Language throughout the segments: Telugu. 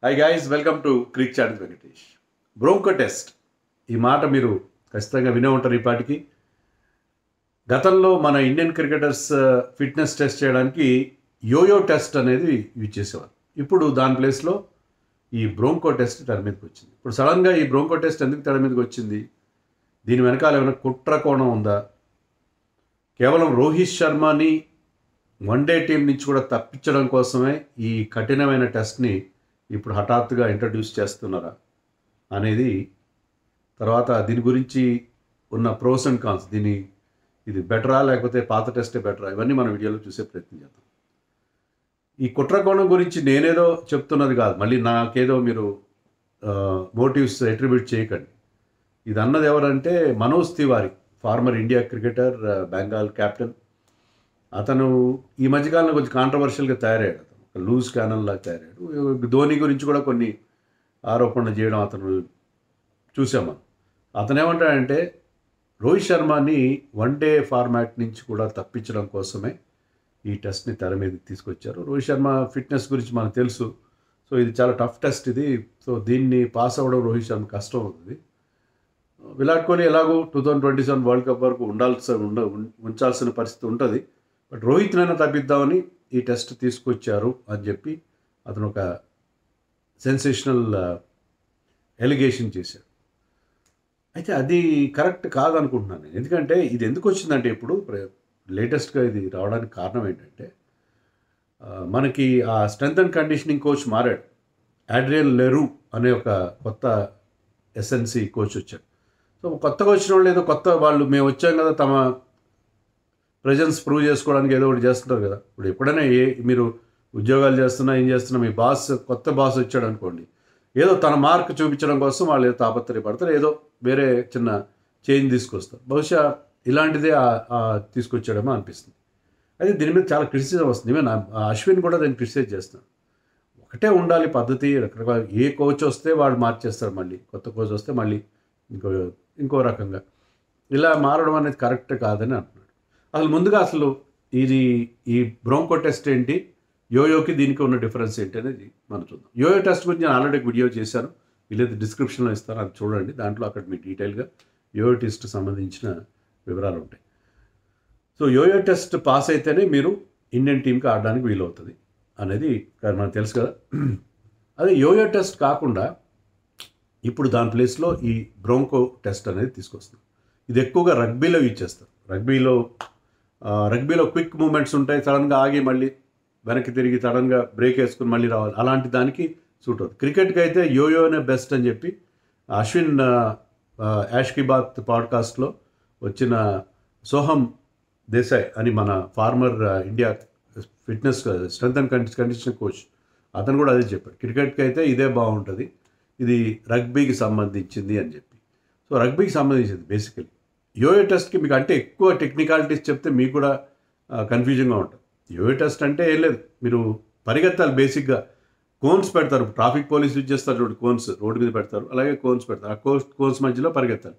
Hi guys, welcome to crick chat Venkatesh. Bronco test ఈ మాట మీరు ఖచ్చితంగా వినే ఉంటారు. ఈ పాటికి గతంలో మన ఇండియన్ క్రికెటర్స్ ఫిట్నెస్ టెస్ట్ చేయడానికి యోయో టెస్ట్ అనేది యూజ్ చేసేవారు. ఇప్పుడు దాని ప్లేస్లో ఈ బ్రోంకో టెస్ట్ తెర మీదకి వచ్చింది. ఇప్పుడు సడన్గా ఈ బ్రోంకో టెస్ట్ ఎందుకు తెర మీదకి వచ్చింది? దీని వెనకాల ఏమైనా కుట్ర కోణం ఉందా? కేవలం రోహిత్ శర్మని వన్డే టీం నుంచి కూడా తప్పించడం కోసమే ఈ కఠినమైన టెస్ట్ని ఇప్పుడు హఠాత్తుగా ఇంట్రడ్యూస్ చేస్తున్నారా అనేది, తర్వాత దీని గురించి ఉన్న ప్రోస్ అండ్ కాన్స్, ఇది బెటరా లేకపోతే పాత టెస్టే బెటరా, ఇవన్నీ మన వీడియోలో చూసే ప్రయత్నం చేద్దాం. ఈ కుట్రకోణం గురించి నేనేదో చెప్తున్నది కాదు, మళ్ళీ నాకేదో మీరు మోటివ్స్ అట్రిబ్యూట్ చేయకండి. ఇది అన్నది ఎవరంటే Manoj Tiwari, former India cricketer, Bengal captain. అతను ఈ మధ్యకాలంలో కొంచెం కాంట్రవర్షియల్గా తయారయ్యాడు. లూజ్ క్యానల్ లాగా తయారయ్యాడు. ధోని గురించి కూడా కొన్ని ఆరోపణలు చేయడం అతను చూసాము. అతను ఏమంటాడంటే రోహిత్ శర్మని వన్డే ఫార్మాట్ నుంచి కూడా తప్పించడం కోసమే ఈ టెస్ట్ని తెర మీదకి తీసుకొచ్చారు. రోహిత్ శర్మ ఫిట్నెస్ గురించి మనకు తెలుసు. సో ఇది చాలా టఫ్ టెస్ట్ ఇది. సో దీన్ని పాస్ అవ్వడం రోహిత్ శర్మ కష్టం అవుతుంది. విరాట్ కోహ్లీ ఎలాగో 2027 వరల్డ్ కప్ వరకు ఉంచాల్సిన పరిస్థితి ఉంటుంది. బట్ రోహిత్నైనా తప్పిద్దామని ఈ టెస్ట్ తీసుకొచ్చారు అని చెప్పి అతను ఒక సెన్సేషనల్ ఎలిగేషన్ చేశాడు. అయితే అది కరెక్ట్ కాదనుకుంటున్నాను నేను. ఎందుకంటే ఇది ఎందుకు వచ్చిందంటే ఇప్పుడు లేటెస్ట్గా ఇది రావడానికి కారణం ఏంటంటే మనకి ఆ స్ట్రెంత్ అండ్ కండిషనింగ్ కోచ్ మారాడు. ఆడ్రియన్ లెరూ అనే ఒక కొత్త ఎస్ఎన్సి కోచ్ వచ్చాడు. సో కొత్తగా వచ్చిన వాళ్ళు ఏదో కొత్త వాళ్ళు మేము వచ్చాం కదా, తమ ప్రెజెన్స్ ప్రూవ్ చేసుకోవడానికి ఏదో ఒకటి చేస్తుంటారు కదా. ఇప్పుడు ఎప్పుడైనా మీరు ఉద్యోగాలు చేస్తున్నా ఏం చేస్తున్నా మీ కొత్త బాస్ వచ్చాడు అనుకోండి, ఏదో తన మార్క్ చూపించడం కోసం వాళ్ళు ఏదో తాపత్రయపడతారు, ఏదో వేరే చిన్న చేంజ్ తీసుకొస్తారు. బహుశా ఇలాంటిదే తీసుకొచ్చాడేమో అనిపిస్తుంది. అయితే దీని మీద చాలా క్రిటిసిజం వస్తుంది. ఈవెన్ అశ్విన్ కూడా దాన్ని క్రిటిసైజ్ చేస్తున్నాడు. ఒకటే ఉండాలి పద్ధతి. రకరకాల ఏ కోచ్ వస్తే వాడు మార్చేస్తారు, మళ్ళీ కొత్త కోచ్ వస్తే మళ్ళీ ఇంకో రకంగా ఇలా మారడం అనేది కరెక్ట్ కాదని అంటున్నాడు. అసలు ఈ బ్రోంకో టెస్ట్ ఏంటి, యోయోకి దీనికి ఉన్న డిఫరెన్స్ ఏంటి అనేది మనం చూద్దాం. యోయో టెస్ట్ గురించి నేను ఆల్రెడీ వీడియో చేశాను, వీళ్ళైతే డిస్క్రిప్షన్లో ఇస్తాను, అది చూడండి. దాంట్లో అక్కడ మీకు డీటెయిల్గా యోయో టెస్ట్ సంబంధించిన వివరాలు ఉంటాయి. సో యోయో టెస్ట్ పాస్ అయితేనే మీరు ఇండియన్ టీంకి ఆడడానికి వీలవుతుంది అనేది మనకు తెలుసు కదా. అదే యోయో టెస్ట్ కాకుండా ఇప్పుడు దాని ప్లేస్లో ఈ బ్రోంకో టెస్ట్ అనేది తీసుకొస్తుంది. ఇది ఎక్కువగా రగ్బీలో యూజ్ చేస్తారు. రగ్బీలో క్విక్ మూమెంట్స్ ఉంటాయి. సడన్గా ఆగి మళ్ళీ వెనక్కి తిరిగి సడన్గా బ్రేక్ వేసుకుని మళ్ళీ రావాలి, అలాంటి దానికి సూట్ అవుతుంది. క్రికెట్కి అయితే యోయోనే బెస్ట్ అని చెప్పి అశ్విన్ యాష్ కీ బాత్ పాడ్కాస్ట్లో వచ్చిన సోహమ్ దేశాయ్ అని మన former India fitness strength and conditioning coach, అతను కూడా అదే చెప్పాడు. క్రికెట్కి అయితే ఇదే బాగుంటుంది, ఇది రగ్బీకి సంబంధించింది అని చెప్పి. సో రగ్బీకి సంబంధించింది బేసికలీ. యోయో టెస్ట్కి మీకు అంటే ఎక్కువ టెక్నికాలిటీస్ చెప్తే మీకు కూడా కన్ఫ్యూజన్గా ఉంటుంది. యోయో టెస్ట్ అంటే ఏం లేదు, మీరు పరిగెత్తాలి. బేసిక్గా కోన్స్ పెడతారు, ట్రాఫిక్ పోలీస్ యూజ్ చేస్తారు చూడండి, కోన్స్ రోడ్డు మీద పెడతారు, అలాగే కోన్స్ పెడతారు. ఆ కోన్స్ మధ్యలో పరిగెత్తాలి.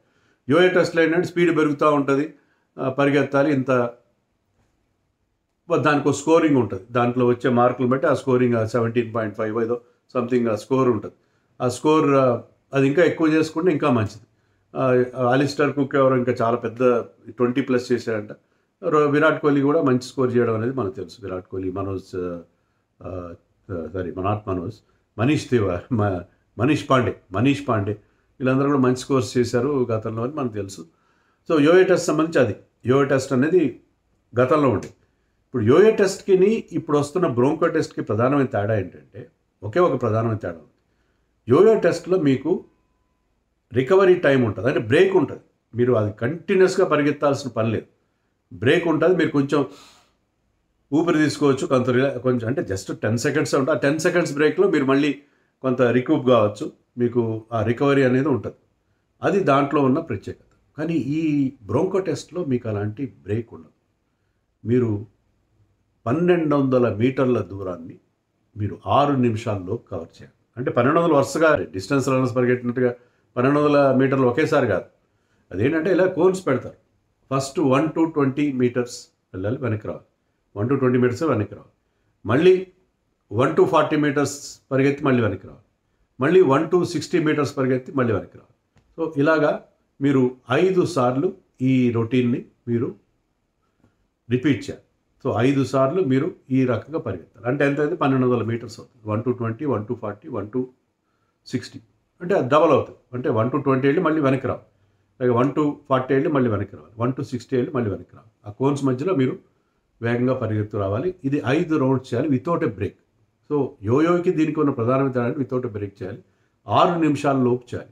యోయో టెస్ట్లో ఏంటంటే స్పీడ్ పెరుగుతూ ఉంటుంది, పరిగెత్తాలి. దానికి స్కోరింగ్ ఉంటుంది, దాంట్లో వచ్చే మార్కులు బట్టి ఆ స్కోరింగ్ 17.5 ఏదో సంథింగ్ ఆ స్కోర్ ఉంటుంది. ఆ స్కోర్ అది ఇంకా ఎక్కువ చేసుకుంటే ఇంకా మంచిది. అలిస్టర్ కుక్ ఎవరో ఇంకా చాలా పెద్ద 20+ చేశారంట. విరాట్ కోహ్లీ కూడా మంచి స్కోర్ చేయడం అనేది మనకు తెలుసు. విరాట్ కోహ్లీ, మనీష్ పాండే వీళ్ళందరూ కూడా మంచి స్కోర్స్ చేశారు గతంలో అని మనకు తెలుసు. సో యోయో టెస్ట్ సంబంధించి అది యోయో టెస్ట్ అనేది గతంలో ఉండేది. ఇప్పుడు యోయో టెస్ట్కి ఇప్పుడు వస్తున్న బ్రోంకో టెస్ట్కి ప్రధానమైన తేడా ఏంటంటే ఒకే ఒక ప్రధానమైన తేడా ఉంది. యోయో టెస్ట్లో మీకు రికవరీ టైం ఉంటుంది, అంటే బ్రేక్ ఉంటుంది. మీరు అది కంటిన్యూస్గా పరిగెత్తాల్సిన పని లేదు, బ్రేక్ ఉంటుంది. మీరు కొంచెం ఊపిరి తీసుకోవచ్చు, కొంచెం అంటే జస్ట్ 10 సెకండ్స్ ఉంటుంది. ఆ 10 సెకండ్స్ బ్రేక్లో మీరు మళ్ళీ కొంత రికూప్ కావచ్చు, మీకు ఆ రికవరీ అనేది ఉంటుంది. అది దాంట్లో ఉన్న ప్రత్యేకత. కానీ ఈ బ్రోంకో టెస్ట్లో మీకు అలాంటి బ్రేక్ ఉండదు. మీరు 1200 మీటర్ల దూరాన్ని మీరు 6 నిమిషాల్లో కవర్ చేయాలి. అంటే 1200 వరుసగా డిస్టెన్స్ రన్నర్స్ పరిగెట్టినట్టుగా 1200 మీటర్లు ఒకేసారి కాదు. అదేంటంటే ఇలా కోన్స్ పెడతారు. ఫస్ట్ 1 to 20 మీటర్స్ వెళ్ళాలి, వెనక్కి రావాలి. 1 to 20 మీటర్స్ వెనక్కి రావాలి. మళ్ళీ 1 to 40 మీటర్స్ పరిగెత్తి మళ్ళీ వెనక్కి రావాలి. మళ్ళీ 1 to 60 మీటర్స్ పరిగెత్తి మళ్ళీ వెనక్కి రావాలి. సో ఇలాగా మీరు 5 సార్లు ఈ రొటీన్ని మీరు రిపీట్ చేయాలి. సో 5 సార్లు మీరు ఈ రకంగా పరిగెత్తాలి. అంటే ఎంత అయితే 1200 మీటర్స్ అవుతుంది. 1 to 20, 1 to 40, 1 to 60 అంటే అది డబల్ అవుతుంది. అంటే 1 to 20 వెళ్ళి మళ్ళీ వెనక్కి రావాలి, అలాగే 1 to 40 వెళ్ళి మళ్ళీ వెనక్కి రావాలి, 1 to 60 వెళ్ళి మళ్ళీ వెనక్కి రావాలి. ఆ కోన్స్ మధ్యలో మీరు వేగంగా పరిగెత్తు రావాలి. ఇది 5 రౌండ్స్ చేయాలి వితౌట్ ఎ బ్రేక్. సో యోయోకి దీనికి ఉన్న ప్రధానమైన తేడా వితౌట్ ఎ బ్రేక్ చేయాలి. 6 నిమిషాల లోపు చేయాలి.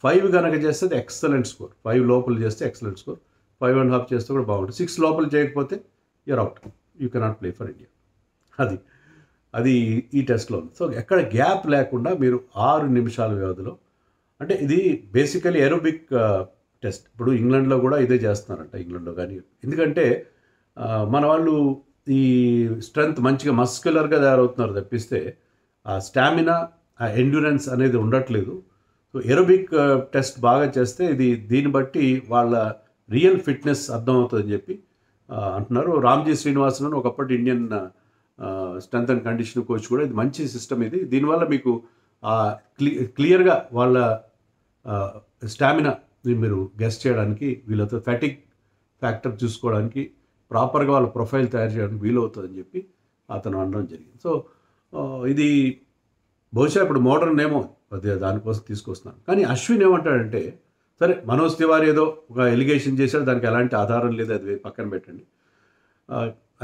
5 కనుక చేస్తే అది ఎక్సలెంట్ స్కోర్. 5 లోపల చేస్తే ఎక్సలెంట్ స్కోర్. 5.5 చేస్తే కూడా బాగుంటుంది. 6 లోపల చేయకపోతే you're out, you cannot play for India. అది ఈ టెస్ట్లో ఉంది. సో ఎక్కడ గ్యాప్ లేకుండా మీరు 6 నిమిషాల వ్యవధిలో, అంటే ఇది బేసికలీ ఏరోబిక్ టెస్ట్. ఇప్పుడు ఇంగ్లాండ్లో కూడా ఇదే చేస్తున్నారంట, ఇంగ్లాండ్లో కానీ. ఎందుకంటే మన వాళ్ళు ఈ స్ట్రెంగ్త్ మంచిగా మస్క్యులర్గా తయారవుతున్నారు తప్పిస్తే ఆ స్టామినా, ఆ ఎండ్యూరెన్స్ అనేది ఉండట్లేదు. సో ఏరోబిక్ టెస్ట్ బాగా చేస్తే దీన్ని బట్టి వాళ్ళ రియల్ ఫిట్నెస్ అర్థమవుతుందని చెప్పి అంటున్నారు. రామ్జీ శ్రీనివాసన్ ఒకప్పటి Indian strength and condition coach కూడా ఇది మంచి సిస్టమ్ ఇది. దీనివల్ల మీకు క్లియర్గా వాళ్ళ స్టామినా మీరు గెస్ చేయడానికి వీలవుతుంది, ఫ్యాటిక్ ఫ్యాక్టర్ చూసుకోవడానికి, ప్రాపర్గా వాళ్ళ ప్రొఫైల్ తయారు చేయడానికి వీలవుతుందని చెప్పి అతను అనడం జరిగింది. సో ఇది బహుశా ఇప్పుడు మోడర్న్ ఏమో అది దానికోసం తీసుకొస్తున్నాను. కానీ అశ్విన్ ఏమంటాడంటే, సరే మనోజ్ తివారీ ఏదో ఒక ఎలిగేషన్ చేశాడు, దానికి ఎలాంటి ఆధారం లేదు, అది పక్కన పెట్టండి.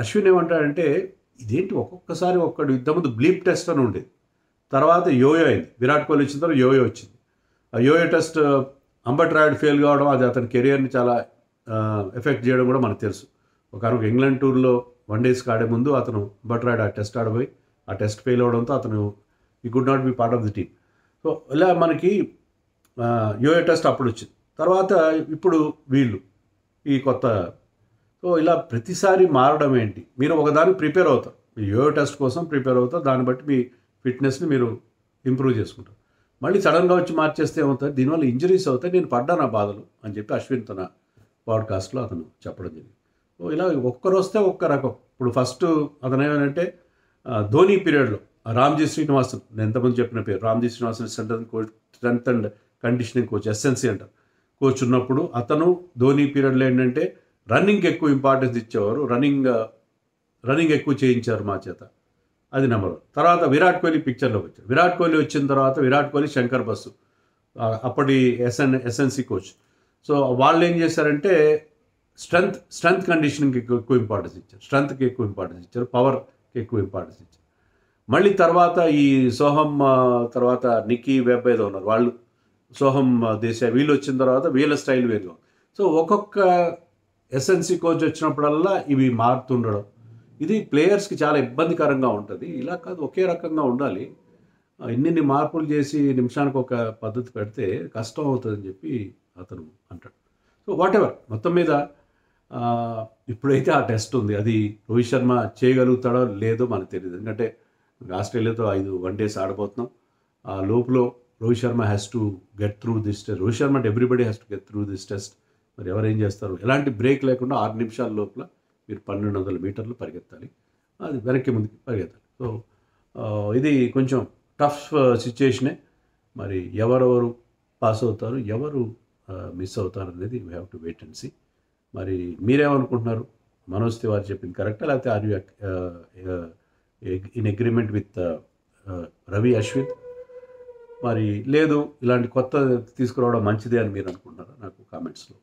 అశ్విన్ ఏమంటాడంటే, ఇదేంటి ఒక్కొక్కసారి ఒక్కడు ఇంతకుముందు బ్లీప్ టెస్ట్ అని ఉండేది, తర్వాత యోయో అయింది, విరాట్ కోహ్లీ వచ్చిన తర్వాత యోయో వచ్చింది. ఆ yo-yo test Ambati Rayudu fail కావడం, అది అతని కెరియర్ని చాలా ఎఫెక్ట్ చేయడం కూడా మనకు తెలుసు. ఒకనొక ఇంగ్లాండ్ టూర్లో 1 days ఆడే ముందు అతను అంబట్ రాయుడు ఆ టెస్ట్ ఆడబోయి ఆ టెస్ట్ ఫెయిల్ అవడంతో అతను ఈ could not be part of the team. So ఇలా మనకి యోయో టెస్ట్ అప్పుడు వచ్చింది. తర్వాత ఇప్పుడు వీళ్ళు ఈ కొత్త. సో ఇలా ప్రతిసారి మారడం ఏంటి? మీరు ఒకదానికి ప్రిపేర్ అవుతారు, మీ యోయో టెస్ట్ కోసం ప్రిపేర్ అవుతారు, దాన్ని బట్టి మీ ఫిట్నెస్ని మీరు ఇంప్రూవ్ చేసుకుంటారు. మళ్ళీ సడన్గా వచ్చి మార్చేస్తే ఏమవుతుంది, దీనివల్ల ఇంజరీస్ అవుతాయి, నేను పడ్డాను ఆ బాధలు అని చెప్పి అశ్విన్ తన పాడ్కాస్ట్లో అతను చెప్పడం జరిగింది. సో ఇలా ఒక్కరు వస్తే ఒక్క రకం. ఇప్పుడు ఫస్ట్ అతను ఏమంటే ధోని పీరియడ్లో రామ్జీ శ్రీనివాసన్, నేను ఎంతమంది చెప్పిన పేరు, Ramji Srinivasan strength and conditioning coach, SNC అంటారు, కోచ్ ఉన్నప్పుడు అతను ధోని పీరియడ్లో ఏంటంటే రన్నింగ్కి ఎక్కువ ఇంపార్టెన్స్ ఇచ్చేవారు, రన్నింగ్ ఎక్కువ చేయించారు మా చేత, అది నెంబర్ 1. తర్వాత విరాట్ కోహ్లీ పిక్చర్లోకి వచ్చాడు. విరాట్ కోహ్లీ వచ్చిన తర్వాత విరాట్ కోహ్లీ, శంకర్ బస్సు అప్పటి ఎస్ఎన్సీ కోచ్. సో వాళ్ళు ఏం చేశారంటే స్ట్రెంత్ కండిషనింగ్కి ఎక్కువ ఇంపార్టెన్స్ ఇచ్చారు, స్ట్రెంత్కి ఎక్కువ ఇంపార్టెన్స్ ఇచ్చారు, పవర్కి ఎక్కువ ఇంపార్టెన్స్ ఇచ్చారు. మళ్ళీ తర్వాత ఈ సోహం తర్వాత నిక్కీ వెబ్ ఏదో ఉన్నారు, వాళ్ళు సోహం దేశాయ్, వీళ్ళు వచ్చిన తర్వాత వీళ్ళ స్టైల్ వేరుగా. సో ఒక్కొక్క ఎస్ఎన్సీ కోచ్ వచ్చినప్పుడల్లా ఇవి మారుతుండడం, ఇది ప్లేయర్స్కి చాలా ఇబ్బందికరంగా ఉంటుంది. ఇలా కాదు, ఒకే రకంగా ఉండాలి. ఇన్ని మార్పులు చేసి నిమిషానికి ఒక పద్ధతి పెడితే కష్టం అవుతుందని చెప్పి అతను అంటాడు. సో వాట్ ఎవర్, మొత్తం మీద ఇప్పుడైతే ఆ టెస్ట్ ఉంది, అది రోహిత్ శర్మ చేయగలుగుతాడో లేదో మనకు తెలియదు. ఎందుకంటే ఆస్ట్రేలియాతో 5 1 days ఆడబోతున్నాం. ఆ లోపల Rohit Sharma has to get through this test. Rohit Sharma అంటే everybody has to get through this test. మరి ఎవరేం చేస్తారు, ఎలాంటి బ్రేక్ లేకుండా 6 నిమిషాల లోపల మీరు 1200 మీటర్లు పరిగెత్తాలి, అది వెనక్కి ముందుకి పరిగెత్తాలి. సో ఇది కొంచెం టఫ్ సిచ్యుయేషనే. మరి ఎవరెవరు పాస్ అవుతారు, ఎవరు మిస్ అవుతారు అనేది we have to wait and see. మరి మీరేమనుకుంటున్నారు, మనోజ్ తివారీ చెప్పింది కరెక్టా, లేకపోతే are you in agreement with Ravi Ashwin? మరి లేదు, ఇలాంటి కొత్త తీసుకురావడం మంచిదే అని మీరు అనుకుంటున్నారా? నాకు కామెంట్స్లో